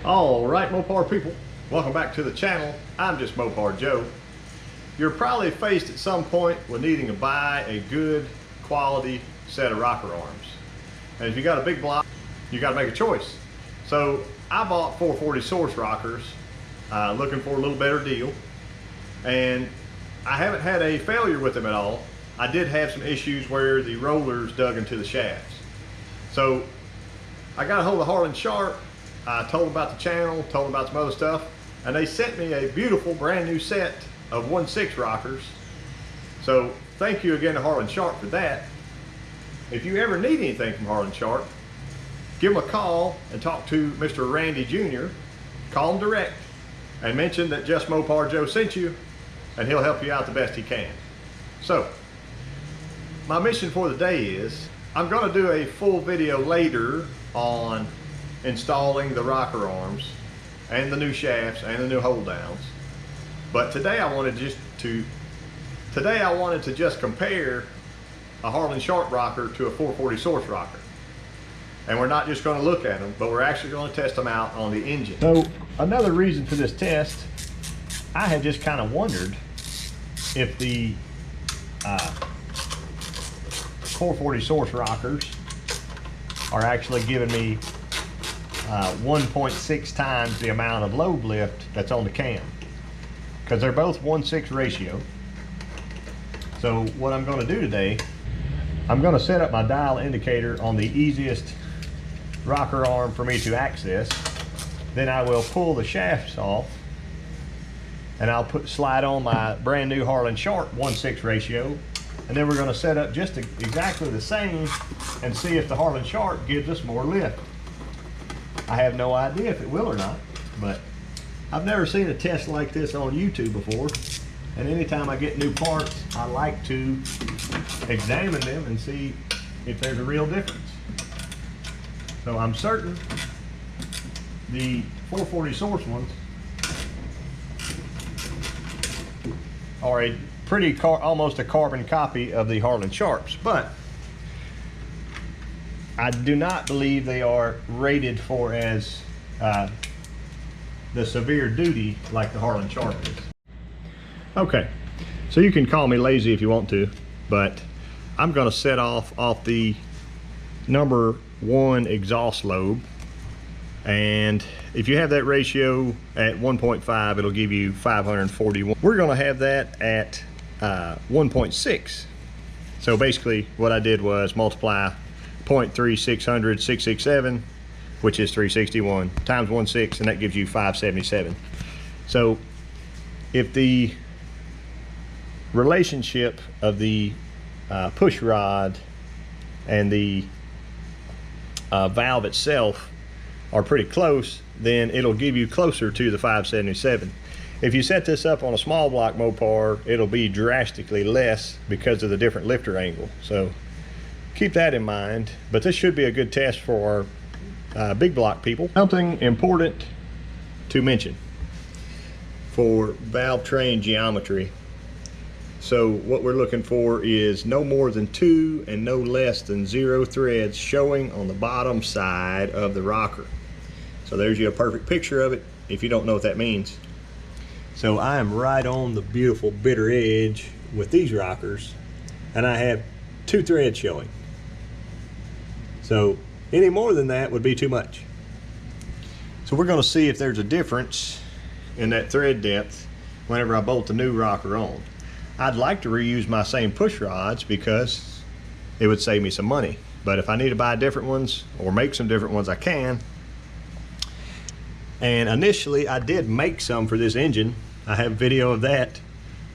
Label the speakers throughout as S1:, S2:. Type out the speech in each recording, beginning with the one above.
S1: Alright, Mopar people, welcome back to the channel. I'm JustMoparJoe. You're probably faced at some point with needing to buy a good quality set of rocker arms. And if you got a big block, you got to make a choice. So I bought 440 source rockers, looking for a little better deal. And I haven't had a failure with them at all. I did have some issues where the rollers dug into the shafts. So I got a hold of Harland Sharp. I told them about the channel, told them about some other stuff, and they sent me a beautiful brand new set of 1/6 rockers. So thank you again to Harland Sharp for that. If you ever need anything from Harland Sharp, give them a call and talk to Mr. Randy Jr. Call him direct and mention that JustMoparJoe sent you, and he'll help you out the best he can. So my mission for the day is I'm going to do a full video later on installing the rocker arms and the new shafts and the new hold downs. But today I wanted to just compare a Harland Sharp rocker to a 440 source rocker. And we're not just going to look at them, but we're actually going to test them out on the engine. So another reason for this test, I had just kind of wondered if the 440 source rockers are actually giving me 1.6 times the amount of load lift that's on the cam, because they're both 1/6 ratio. So what I'm going to do today, I'm going to set up my dial indicator on the easiest rocker arm for me to access. Then I will pull the shafts off and I'll slide on my brand new Harland Sharp 1/6 ratio, and then we're going to set up just exactly the same and see if the Harland Sharp gives us more lift. I have no idea if it will or not, but I've never seen a test like this on YouTube before. And anytime I get new parts, I like to examine them and see if there's a real difference. So I'm certain the 440 source ones are a pretty almost a carbon copy of the Harland Sharps, but I do not believe they are rated for as the severe duty like the Harland Sharp is. Okay, so you can call me lazy if you want to, but I'm going to set off the number 1 exhaust lobe, and if you have that ratio at 1.5, it'll give you 541. We're going to have that at 1.6. So basically what I did was multiply 0.3600 which is 361 times 1/6, and that gives you 577. So if the relationship of the push rod and the valve itself are pretty close, then it'll give you closer to the 577. If you set this up on a small block Mopar, it'll be drastically less because of the different lifter angle. So keep that in mind, but this should be a good test for our big block people. Something important to mention for valve train geometry. So what we're looking for is no more than 2 and no less than 0 threads showing on the bottom side of the rocker. So there's you a perfect picture of it if you don't know what that means. So I am right on the beautiful bitter edge with these rockers, and I have 2 threads showing. So any more than that would be too much. So we're going to see if there's a difference in that thread depth whenever I bolt the new rocker on. I'd like to reuse my same push rods because it would save me some money. But if I need to buy different ones or make some different ones, I can. And initially I did make some for this engine. I have video of that.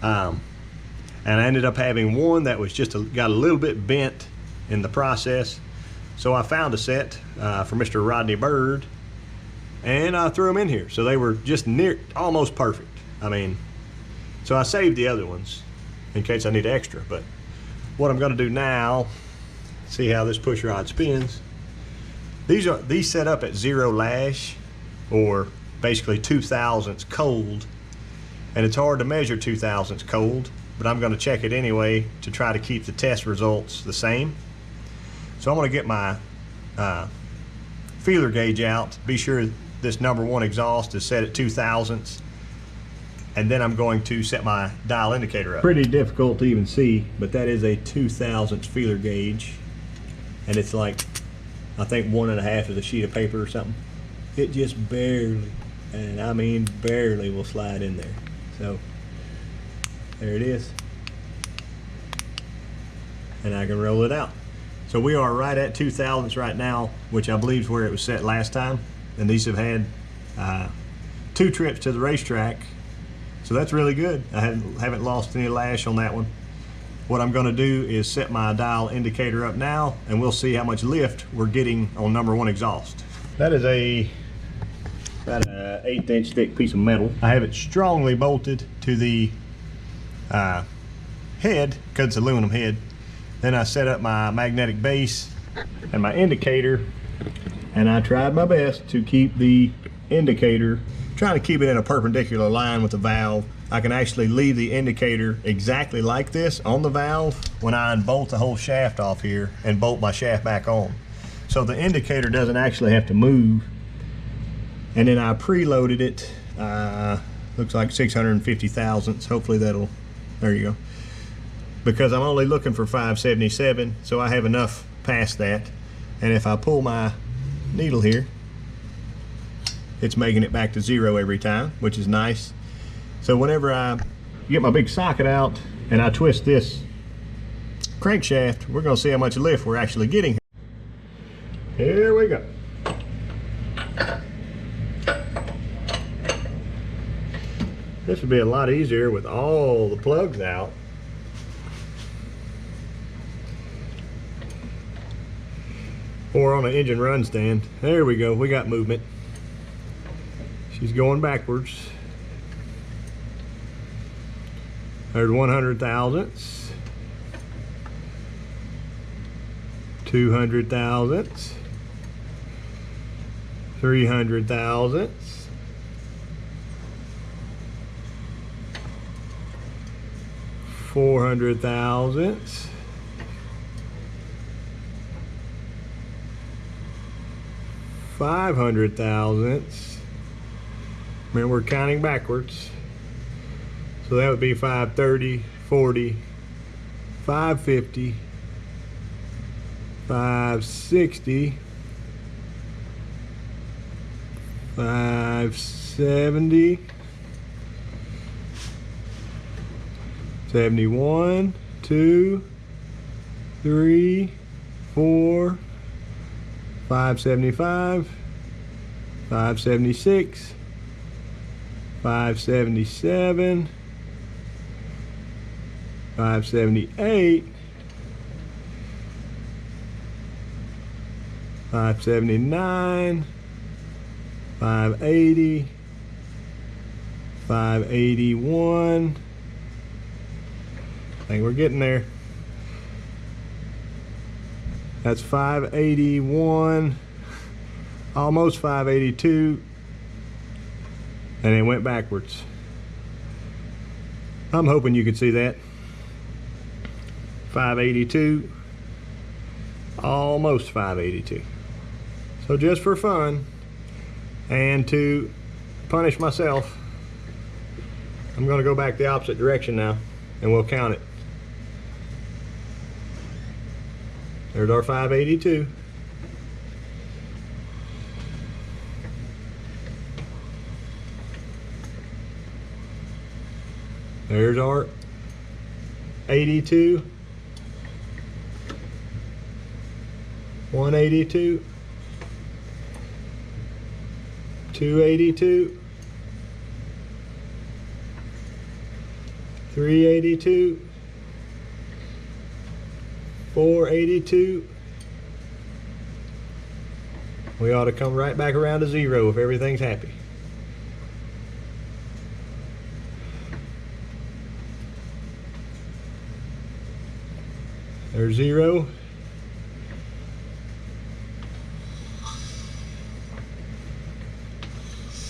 S1: And I ended up having one that was just got a little bit bent in the process. So I found a set for Mr. Rodney Bird, and I threw them in here. So they were just almost perfect. I mean, so I saved the other ones in case I need extra. But what I'm going to do now, see how this push rod spins. These set up at 0 lash, or basically 2/1000 cold, and it's hard to measure 2/1000 cold, but I'm going to check it anyway to try to keep the test results the same. So I'm going to get my feeler gauge out, be sure this number 1 exhaust is set at 2/1000ths, and then I'm going to set my dial indicator up. Pretty difficult to even see, but that is a 2/1000ths feeler gauge, and it's like, I think 1.5 is a sheet of paper or something. It just barely, and I mean barely, will slide in there. So there it is, and I can roll it out. So we are right at 2/1000ths right now, which I believe is where it was set last time. And these have had 2 trips to the racetrack, so that's really good. I haven't lost any lash on that one. What I'm going to do is set my dial indicator up now, and we'll see how much lift we're getting on number 1 exhaust. That is about an 1/8 inch thick piece of metal. I have it strongly bolted to the head, because it's aluminum head. Then I set up my magnetic base and my indicator, and I tried my best to keep the indicator, trying to keep it in a perpendicular line with the valve. I can actually leave the indicator exactly like this on the valve when I unbolt the whole shaft off here and bolt my shaft back on. So the indicator doesn't actually have to move. And then I preloaded it, looks like 650 thousandths. Hopefully that'll, there you go. Because I'm only looking for 577, so I have enough past that. And if I pull my needle here, it's making it back to 0 every time, which is nice. So whenever I get my big socket out and I twist this crankshaft, we're going to see how much lift we're actually getting. Here we go. This would be a lot easier with all the plugs out. Or on an engine run stand. There we go, we got movement. She's going backwards. There's 100 thousandths. 200 thousandths. 300 thousandths. 400 thousandths. 500 thousandths. Remember, we're counting backwards. So that would be 530, 40, 550, 560, 570, 71, 2, 3, 4, 575, 576, 577, 578, 579, 580, 581. I think we're getting there. That's 581, almost 582, and it went backwards. I'm hoping you can see that. 582, almost 582. So just for fun and to punish myself, I'm going to go back the opposite direction now and we'll count it. There's our 582. There's our 82. 182. 282. 382. 482. We ought to come right back around to 0 if everything's happy. There's 0.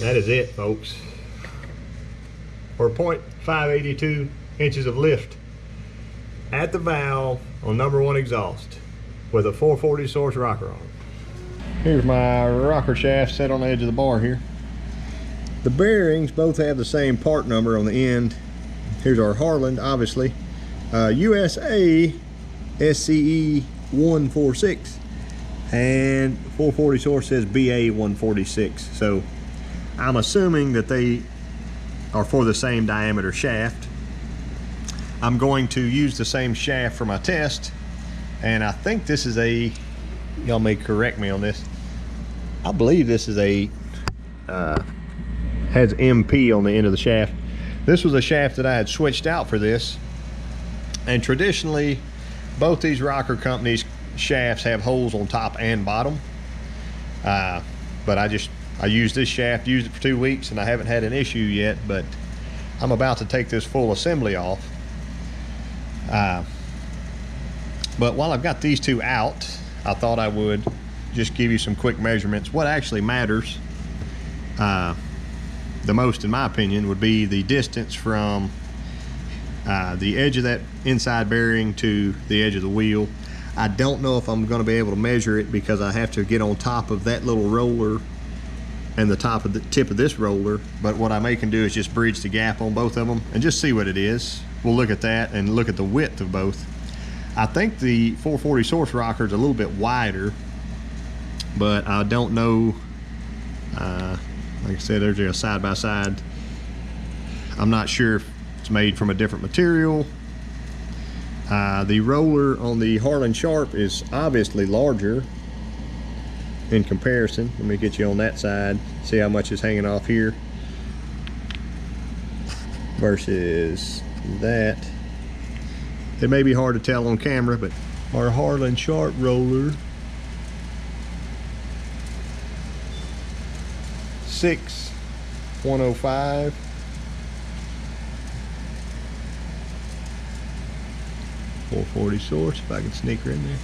S1: That is it, folks. For 0.582 inches of lift at the valve on number 1 exhaust with a 440 source rocker arm. Here's my rocker shaft set on the edge of the bar here. The bearings both have the same part number on the end. Here's our Harland, obviously. USA SCE 146, and 440 source says BA 146. So I'm assuming that they are for the same diameter shaft. I'm going to use the same shaft for my test, and I think this is a, y'all may correct me on this, I believe this is a has MP on the end of the shaft. This was a shaft that I had switched out for this, and traditionally both these rocker companies shafts have holes on top and bottom, but I used this shaft, used it for 2 weeks, and I haven't had an issue yet. But I'm about to take this full assembly off. But while I've got these two out, I thought I would just give you some quick measurements. What actually matters the most, in my opinion, would be the distance from the edge of that inside bearing to the edge of the wheel. I don't know if I'm going to be able to measure it because I have to get on top of that little roller and the top of the tip of this roller, but what I may can do is just bridge the gap on both of them and just see what it is. We'll look at that and look at the width of both. I think the 440 source rocker is a little bit wider, but I don't know. Like I said, there's a side by side. I'm not sure if it's made from a different material. The roller on the Harland Sharp is obviously larger in comparison. Let me get you on that side, see how much is hanging off here versus that. It may be hard to tell on camera, but our Harland Sharp roller, 6/105. .440 source, if I can sneak her in there.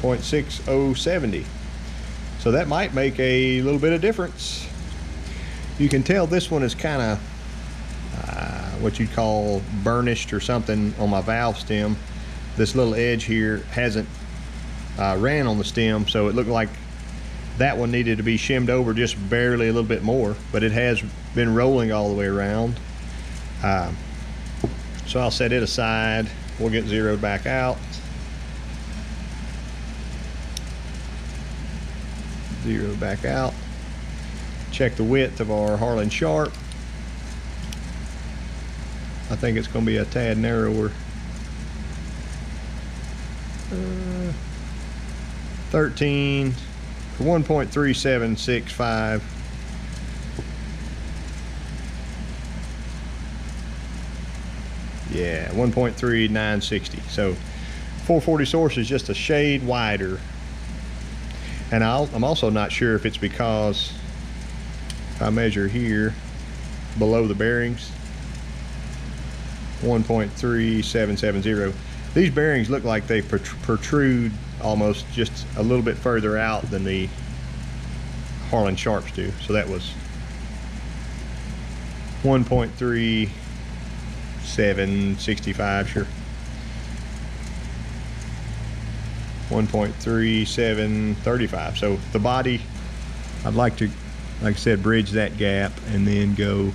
S1: .6070. So that might make a little bit of difference. You can tell this one is kind of what you'd call burnished or something on my valve stem. This little edge here hasn't ran on the stem, so it looked like that one needed to be shimmed over just barely a little bit more, but it has been rolling all the way around. So I'll set it aside. We'll get zeroed back out. Zero back out. Check the width of our Harland Sharp. I think it's going to be a tad narrower. 13 for 1.3765. Yeah, 1.3960. So 440 source is just a shade wider. And I'm also not sure if it's because if I measure here below the bearings, 1.3770. These bearings look like they protrude almost just a little bit further out than the Harland Sharps do. So that was 1.3765, sure. 1.3735. So the body, I'd like to, like I said, bridge that gap and then go.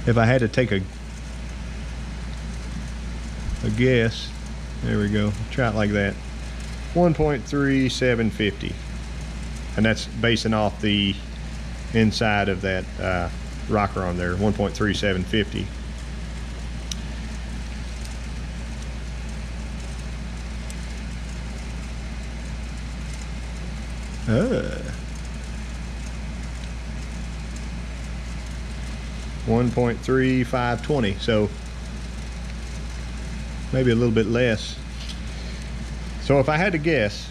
S1: If I had to take a guess, there we go, try it like that, 1.3750, and that's basing off the inside of that rocker on there, 1.3750. Uh, 1.3520, so maybe a little bit less. So if I had to guess,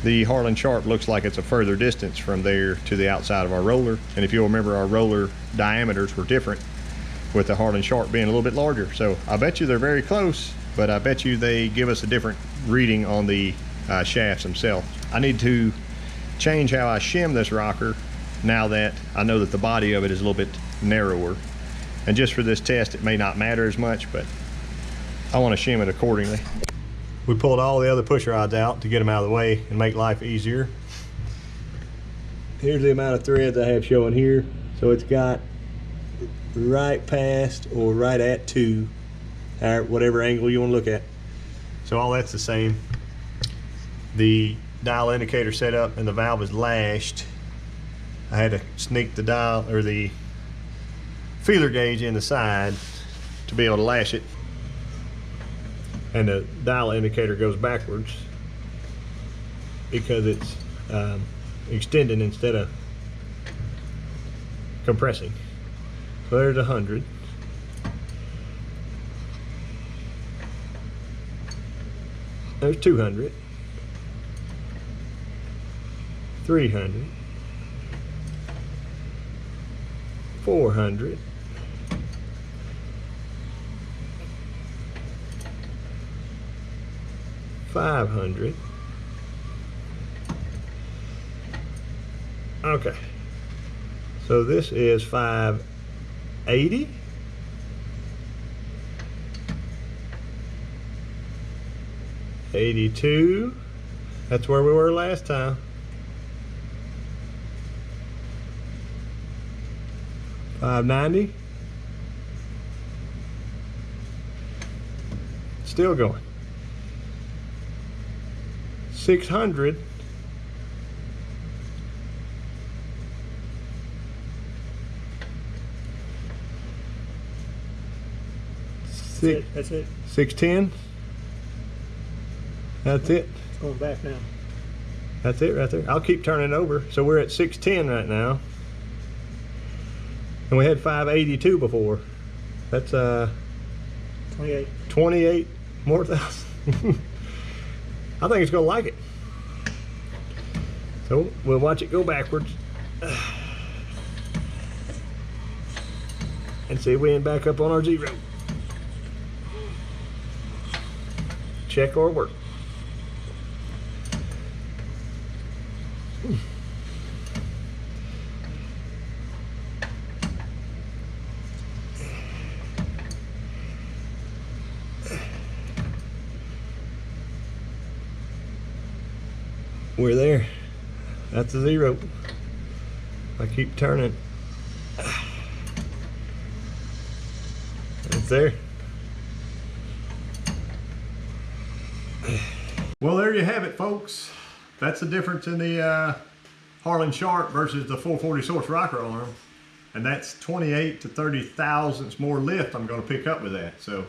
S1: the Harland Sharp looks like it's a further distance from there to the outside of our roller. And if you'll remember, our roller diameters were different, with the Harland Sharp being a little bit larger. So I bet you they're very close, but I bet you they give us a different reading on the shafts themselves. I need to change how I shim this rocker now that I know that the body of it is a little bit narrower. And just for this test, it may not matter as much, but I want to shim it accordingly. We pulled all the other push rods out to get them out of the way and make life easier. Here's the amount of threads I have showing here. So it's got right past or right at 2, or whatever angle you want to look at. So all that's the same. The dial indicator set up and the valve is lashed. I had to sneak the dial or the feeler gauge in the side to be able to lash it. And the dial indicator goes backwards because it's extending instead of compressing. So there's 100. There's 200. 300. 400. 500. Okay. So this is 580. 82. That's where we were last time. 590. Still going. 600.
S2: That's it.
S1: 610. That's it.
S2: It's going back now.
S1: That's it right there. I'll keep turning it over. So we're at 610 right now. And we had 582 before. That's 28 more thousand. I think it's gonna like it. So we'll watch it go backwards. And see if we end back up on our 0. Check our work. We're there. That's a 0. I keep turning. It's there. Well, there you have it, folks. That's the difference in the Harland Sharp versus the 440 source rocker arm. And that's 28 to 30 thousandths more lift I'm going to pick up with that. So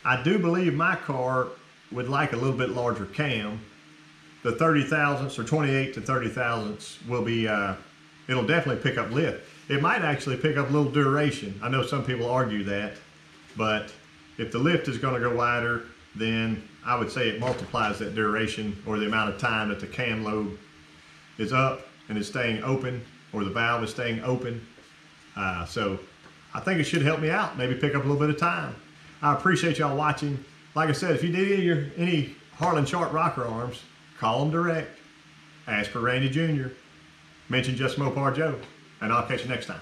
S1: I do believe my car would like a little bit larger cam. The 30 thousandths or 28 to 30 thousandths will be, it'll definitely pick up lift. It might actually pick up a little duration. I know some people argue that, but if the lift is going to go wider, then I would say it multiplies that duration or the amount of time that the cam lobe is up and is staying open, or the valve is staying open. So I think it should help me out, maybe pick up a little bit of time. I appreciate y'all watching. Like I said, if you need any Harland Sharp rocker arms, call them direct. Ask for Randy Jr. Mention JustMoparJoe, and I'll catch you next time.